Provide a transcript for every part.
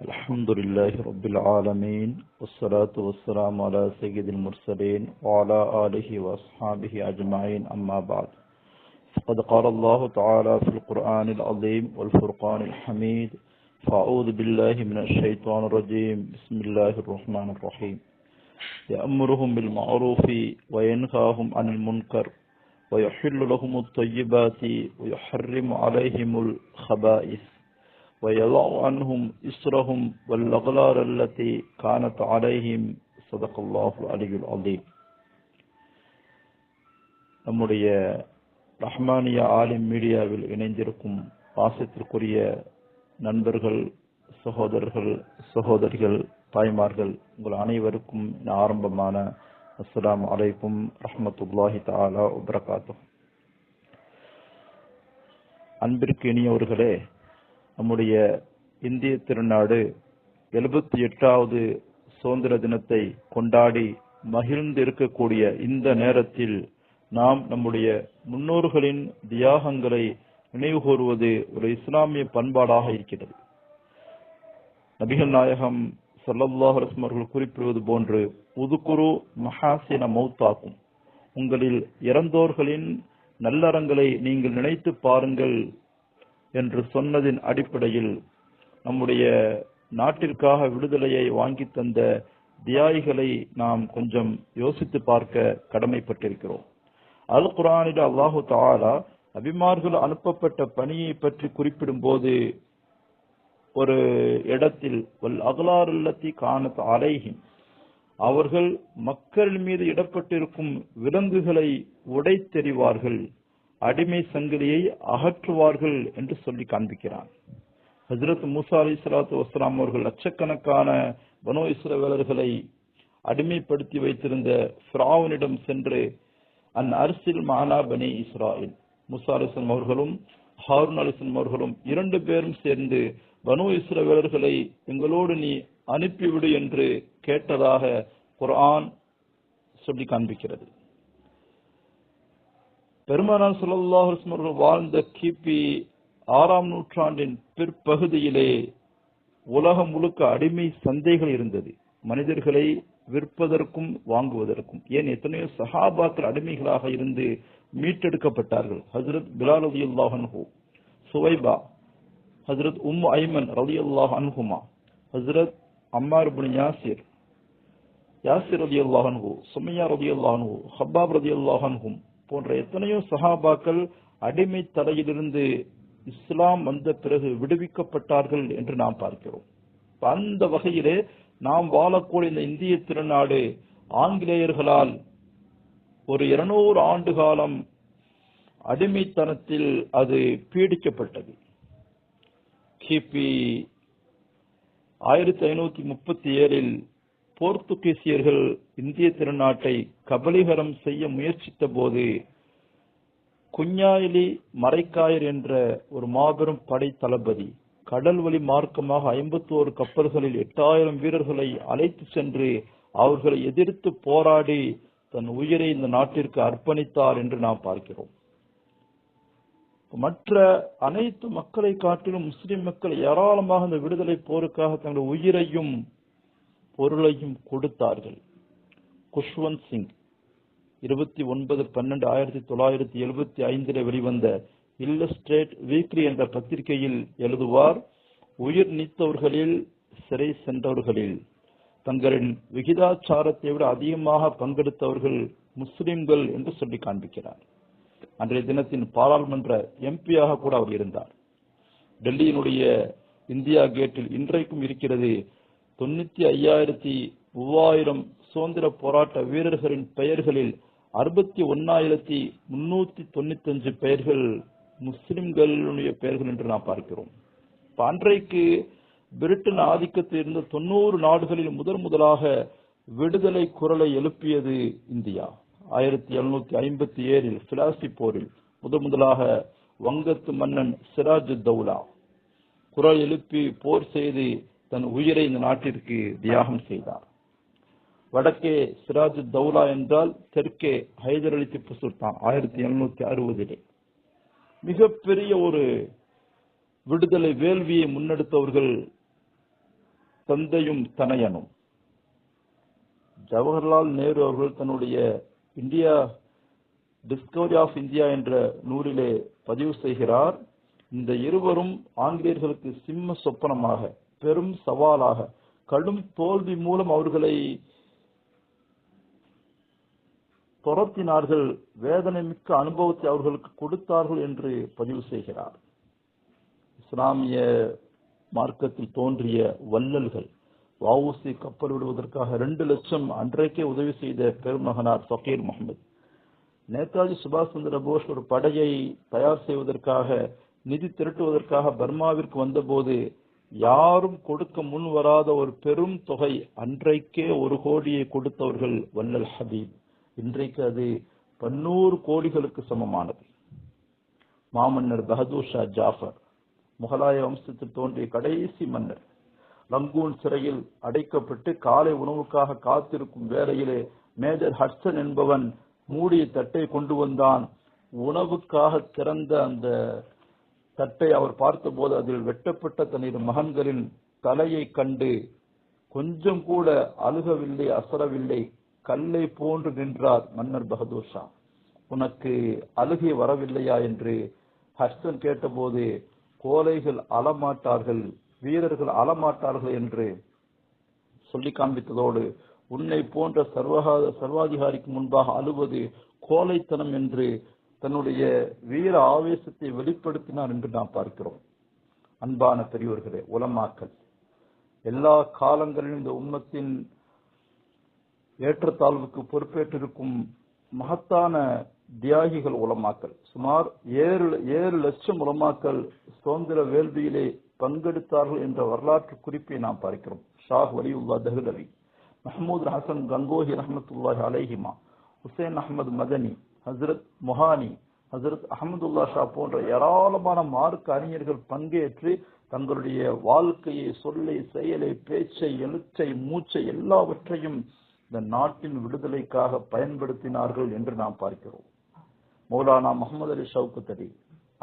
الحمد لله رب العالمين والصلاة والسلام على سيد المرسلين وعلى آله وأصحابه أجمعين أما بعد فقد قال الله تعالى في القرآن العظيم والفرقان الحميد فأعوذ بالله من الشيطان الرجيم بسم الله الرحمن الرحيم يأمرهم بالمعروف وينهاهم عن المنكر ويحل لهم الطيبات ويحرم عليهم الخبائث ويضع عنهم إصرهم والأغلال التي كانت عليهم صدق الله العلي العظيم. நம்முடைய ரஹ்மானிய ஆலிம் மீடியாவில் இணைந்திருக்கும் பாசத்திற்குரிய நண்பர்கள், சகோதரர்கள், சகோதரிகள், தாய்மார்கள், உங்கள் அனைவருக்கும் ஆரம்பமான அஸ்ஸலாமு அலைக்கும் ரஹ்மத்துல்லாஹி தஆலா வ பரகாத்துஹு. அன்பிற்கு இனியவர்களே, நம்முடைய இந்திய திருநாடு 78வது சுதந்திர தினத்தை கொண்டாடி மகிழ்ந்து இருக்கக்கூடிய இந்த நேரத்தில் நாம் நம்முடைய முன்னோர்களின் தியாகங்களை நினைவுகூறுவது ஒரு இஸ்லாமிய பண்பாடாக இருக்கிறது. நபிகள் நாயகம் ஸல்லல்லாஹு அலைஹி வஸல்லம் அவர்கள் குறிப்பிடுவது போன்று உதுகுரு மஹாசின மௌத்தாக்கும், உங்களில் இறந்தோர்களின் நல்லறங்களை நீங்கள் நினைத்து பாருங்கள் என்று சொன்னதின் அடிப்படையில் நம்முடைய நாட்டிற்காக விடுதலையை வாங்கி தந்த தியாகிகளை நாம் கொஞ்சம் யோசித்து பார்க்க கடமைப்பட்டிருக்கிறோம். அல் குர்ஆனில் அல்லாஹு தஆலா நபிமார்கள் அனுப்பப்பட்ட பணியை பற்றி குறிப்பிடும் போது ஒரு இடத்தில் வல் அக்லாருல்லதி கானத் அலைஹிம், அவர்கள் மக்கள் மீது இடப்பட்டிருக்கும் விலங்குகளை உடைத்தெறிவார்கள், அடிமை சங்கிலியை அகற்றுவார்கள் என்று சொல்லி காண்பிக்கிறான். ஹஜ்ரத் மூசா அலைஹிஸ்ஸலாத்து வஸ்ஸலாம் அவர்கள் லட்சக்கணக்கான பனு இஸ்ரவேலர்களை அடிமைப்படுத்தி வைத்திருந்த ஃபிரௌனிடம் சென்று அன் அர்சில் மஅனா பனி இஸ்ராயில், மூசா அலைஹிஸ்ஸலாம் அவர்களும் ஹாரூன் அலைஹிஸ்ஸலாம் அவர்களும் இரண்டு பேரும் சேர்ந்து பனு இஸ்ரவேலர்களை எங்களோடு நீ அனுப்பிவிடு என்று கேட்டதாக குர்ஆன் சொல்லி காண்பிக்கிறது. பெருமானார் ஸல்லல்லாஹு அலைஹி வஸல்லம் அவர்கள் வாழ்ந்த கிபி 6ஆம் நூற்றாண்டின் பிற்பகுதியிலே உலகம் முழுக்க அடிமை சந்தைகள் இருந்தது, மனிதர்களை விற்பதற்கும் வாங்குவதற்கும். ஏன் எத்தனையோ சஹாபாக்கள் அடிமைகளாக இருந்து மீட்டெடுக்கப்பட்டார்கள். ஹஜ்ரத் பிலால் ரலியல்லாஹு அன்ஹு, சுவைபா, ஹஜ்ரத் ஐமன் ரலியல்லாஹு அன்ஹுமா, ஹஜ்ரத் அம்மார் இப்னு யாசிர் ரலியல்லாஹு அன்ஹு, சுமையா ரலியல்லாஹு அன்ஹு, ஹப்பாப் ரலியல்லாஹு அன்ஹும் போன்ற எத்தனையோ சஹாபாக்கள் அடிமை தலையிலிருந்து இஸ்லாம் வந்த பிறகு விடுவிக்கப்பட்டார்கள் என்று நாம் பார்க்கிறோம். அந்த வகையிலே நாம் வாழக்கூடிய இந்த இந்திய திருநாடு ஆங்கிலேயர்களால் ஒரு 200 ஆண்டு காலம் அடிமைத்தனத்தில் அது பீடிக்கப்பட்டது. கிபி 1537 போர்த்துகீசியர்கள் இந்திய திருநாட்டை கபலீகரம் செய்ய முயற்சித்த போது குஞ்ஞாயிலி மரைக்காயர் என்ற ஒரு மாபெரும் படை தளபதி கடல் வழி மார்க்கமாக 51 கப்பல்களில் 8000 வீரர்களை அழைத்து சென்று அவர்களை எதிர்த்து போராடி தன் உயிரை இந்த நாட்டிற்கு அர்ப்பணித்தார் என்று நாம் பார்க்கிறோம். மற்ற அனைத்து மக்களை காட்டிலும் முஸ்லிம் மக்கள் ஏராளமாக இந்த விடுதலை போருக்காக தங்கள் உயிரையும் பொருளையும் கொடுத்தார்கள். குஷ்வந்த் சிங் 29/12/1975 வெளிவந்த இல்லஸ்ட்ரேட் வீக்லி என்ற பத்திரிகையில் எழுதுவார், உயிர் நீத்தவர்களில் சிறை சென்றவர்களில் தங்களின் விகிதாச்சாரத்தை விட அதிகமாக பங்கெடுத்தவர்கள் முஸ்லிம்கள் என்று சொல்லி காண்பிக்கிறார். அன்றைய தினத்தின் பாராளுமன்ற எம்பியாக கூட அவர் இருந்தார். டெல்லியினுடைய இந்தியா கேட்டில் இன்றைக்கும் இருக்கிறது 95,3000 சுதந்திர போராட்ட வீரர்களின் பெயர்களில் 61,395 பெயர்கள் முஸ்லிம்களுடைய பெயர்கள் என்று நாம் பார்க்கிறோம். அன்றைக்கு பிரிட்டன் ஆதிக்கத்தில் இருந்த 90 நாடுகளில் முதலாக விடுதலை குரலை எழுப்பியது இந்தியா. 1757 பிளாசி போரில் முதலாக வங்கத்து மன்னன் சிராஜ் தௌலா குரல் எழுப்பி போர் செய்து தன் உயிரை இந்த நாட்டிற்கு தியாகம் செய்தார். வடக்கே சிராஜ் தௌலா என்றால் தெற்கே ஹைதர் அலி திப்பு சுல்தான் 1760 மிகப்பெரிய ஒரு விடுதலை வேள்வியை முன்னெடுத்தவர்கள் தந்தையும் தனையனும். ஜவஹர்லால் நேரு அவர்கள் தன்னுடைய இந்தியா டிஸ்கவரி ஆஃப் இந்தியா என்ற நூலிலே பதிவு செய்கிறார், இந்த இருவரும் ஆங்கிலேயர்களுக்கு சிம்ம சொப்பனமாக, பெரும் சவாலாக, கடும் தோல்வி மூலம் அவர்களை துரத்தினார்கள், வேதனை மிக்க அனுபவத்தை அவர்களுக்கு கொடுத்தார்கள் என்று பதிவு செய்கிறார். இஸ்லாமிய மார்க்கத்தில் தோன்றிய வள்ளல்கள் வஉசி கப்பல் விடுவதற்காக 2 லட்சம் அன்றைக்கே உதவி செய்த பெருமகனார் ஃபகீர் முகமது. நேதாஜி சுபாஷ் சந்திர போஸ் ஒரு படையை தயார் செய்வதற்காக, நிதி திரட்டுவதற்காக பர்மாவிற்கு வந்தபோது யாரும் கொடுக்க முன் வராத ஒரு பெரும் தொகை, அன்றைக்கே 1 கோடியை கொடுத்தவர்கள் வள்ளல் ஹபீப். இன்றைக்கு அது 100 கோடிகளுக்கு சமமானது. மாமன்னர் பகதூர் ஷா ஜாஃபர், முகலாய வம்சத்தில் தோன்றிய கடைசி மன்னர், ரங்கூன் சிறையில் அடைக்கப்பட்டு காலை உணவுக்காக காத்திருக்கும் வேளையிலே மேஜர் ஹட்சன் என்பவன் மூடிய தட்டை கொண்டு வந்தான். உணவுக்காக திறந்த அந்த தட்டை அவர் பார்த்தபோது அதில் வெட்டப்பட்ட தனது மகன்களின் தலையை கண்டு கொஞ்சம் கூட அழுகவில்லை, அசரவில்லை, கல்லை போன்று நின்றார் மன்னர் பகதூர் ஷா. உனக்கு அழுகை வரவில்லையா என்று ஹட்சன் கேட்டபோது, கோழைகள் அழமாட்டார்கள், வீரர்கள் அழமாட்டார்கள் என்று சொல்லி காண்பித்ததோடு, உன்னை போன்ற சர்வாதிகாரிக்கு முன்பாக அழுவது கோழைத்தனம் என்று தன்னுடைய வீர ஆவேசத்தை வெளிப்படுத்தினார் என்று நாம் பார்க்கிறோம். அன்பான பெரியோர்களே, உலமாக்கள் எல்லா காலங்களிலும் இந்த உம்மத்தின் ஏற்றத்தாழ்வுக்கு பொறுப்பேற்றிருக்கும் மகத்தான தியாகிகள் உலமாக்கள். சுமார் 7 லட்சம் உலமாக்கள் சுதந்திர வேள்வியிலே பங்கெடுத்தார்கள் என்ற வரலாற்று குறிப்பை நாம் பார்க்கிறோம். ஷாஹ் வலியுல்லா தஹ்லவி, மஹமூத் ஹசன் கங்கோஹி ரஹ்மத்துல்லாஹி அலைஹிமா, ஹுசைன் அஹமது மதனி, ஹசரத் முஹானி, ஹசரத் அஹமதுல்லா ஷா போன்ற ஏராளமான மார்க்க அறிஞர்கள் பங்கேற்று தங்களுடைய வாழ்க்கையை, சொல்லை, செயலை, பேச்சை, எழுத்தை, மூச்சை எல்லாவற்றையும் இந்த நாட்டின் விடுதலைக்காக பயன்படுத்தினார்கள் என்று நாம் பார்க்கிறோம். மௌலானா முஹம்மது அலி ஷவுகத் அலி,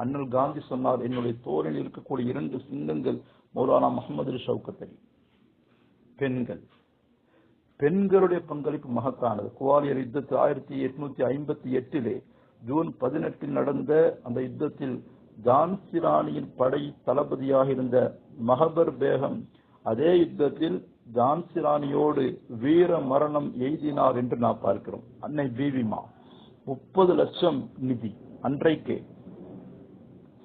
அண்ணல் காந்தி சொன்னார், என்னுடைய தோளில் இருக்கக்கூடிய 2 சிங்கங்கள் மௌலானா முஹம்மது அலி ஷவுகத் அலி. பெண்களுடைய பங்களிப்பு மகத்தானது. குவாலியர் யுத்தத்தில் 1858 ஜூன் 18 நடந்த அந்த யுத்தத்தில் ஜான்சி ராணியின் படை தளபதியாக இருந்த மஹபர் பேகம் அதே யுத்தத்தில் ஜான்சி ராணியோடு வீர மரணம் எய்தினார் என்று நாம் பார்க்கிறோம். அன்னை பீவிமா 30 லட்சம் நிதி அன்றைக்கு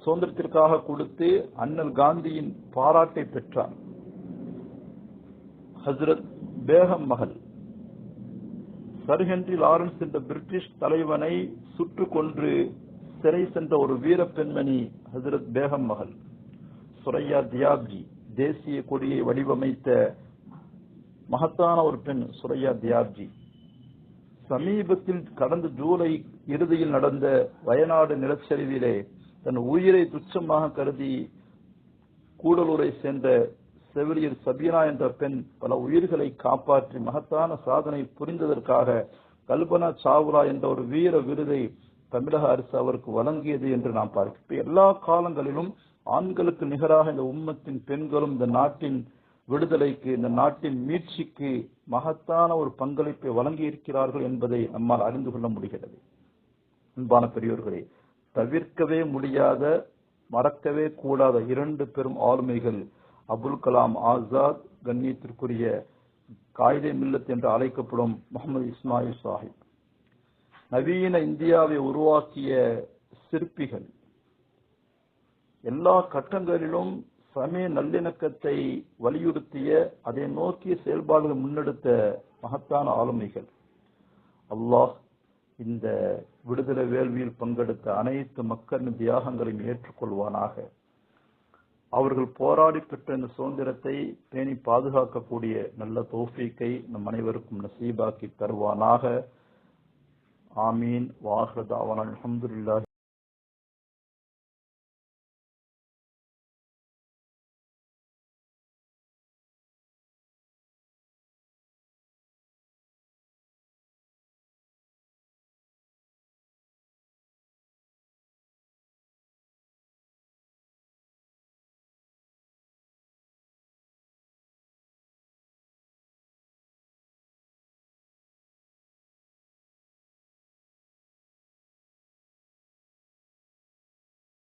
சுதந்திரத்திற்காக கொடுத்து அண்ணல் காந்தியின் பாராட்டை பெற்றார். ஹசரத் பேகம் மகள் சர் ஹென்றி லாரன்ஸ் என்ற பிரிட்டிஷ் தலைவனை சுட்டு கொன்று சிறை சென்ற ஒரு வீர பெண்மணி ஹசரத் பேகம் மகள். சுரையா தியாப்ஜி, தேசிய கொடியை வடிவமைத்த மகத்தான ஒரு பெண் சுரையா தியாப்ஜி. சமீபத்தில் கடந்த ஜூலை இறுதியில் நடந்த வயநாடு நிலச்சரிவிலே தன் உயிரை துச்சமாக கருதி கூடலூரை சேர்ந்த செவிலியர் சபீனா என்ற பெண் பல உயிர்களை காப்பாற்றி மகத்தான சாதனை புரிந்ததற்காக கல்பனா சாவ்லா என்ற ஒரு வீர விருதை தமிழக அரசு அவருக்கு வழங்கியது என்று நாம் பார்க்கிறோம். எல்லா காலங்களிலும் ஆண்களுக்கு நிகராக இந்த உம்மத்தின் பெண்களும் இந்த நாட்டின் விடுதலைக்கு, இந்த நாட்டின் மீட்சிக்கு மகத்தான ஒரு பங்களிப்பை வழங்கி இருக்கிறார்கள் என்பதை நம்மால் அறிந்து கொள்ள முடிகிறது. அன்பான பெரியோர்களே, தவிர்க்கவே முடியாத, மறக்கவே கூடாத 2 பெரும் ஆளுமைகள் அபுல் கலாம் ஆசாத், கண்ணியத்திற்குரிய காயிதே மில்லத் என்று அழைக்கப்படும் முகமது இஸ்மாயில் சாஹிப். நவீன இந்தியாவை உருவாக்கிய சிற்பிகள். எல்லா கட்டங்களிலும் சமய நல்லிணக்கத்தை வலியுறுத்திய, அதை நோக்கிய செயல்பாடுகள் முன்னெடுத்த மகத்தான ஆளுமைகள். அல்லாஹ் இந்த விடுதலை வேள்வியில் பங்கெடுத்த அனைத்து மக்களின் தியாகங்களையும் ஏற்றுக்கொள்வானாக. அவர்கள் போராடி பெற்ற இந்த சுதந்திரத்தை பேணி பாதுகாக்கக்கூடிய நல்ல தௌஃபீக்கை நம் அனைவருக்கும் நசீபாக்கி தருவானாக. ஆமீன். வாஹிரு தாவானா அல்ஹம்துலில்லாஹ்.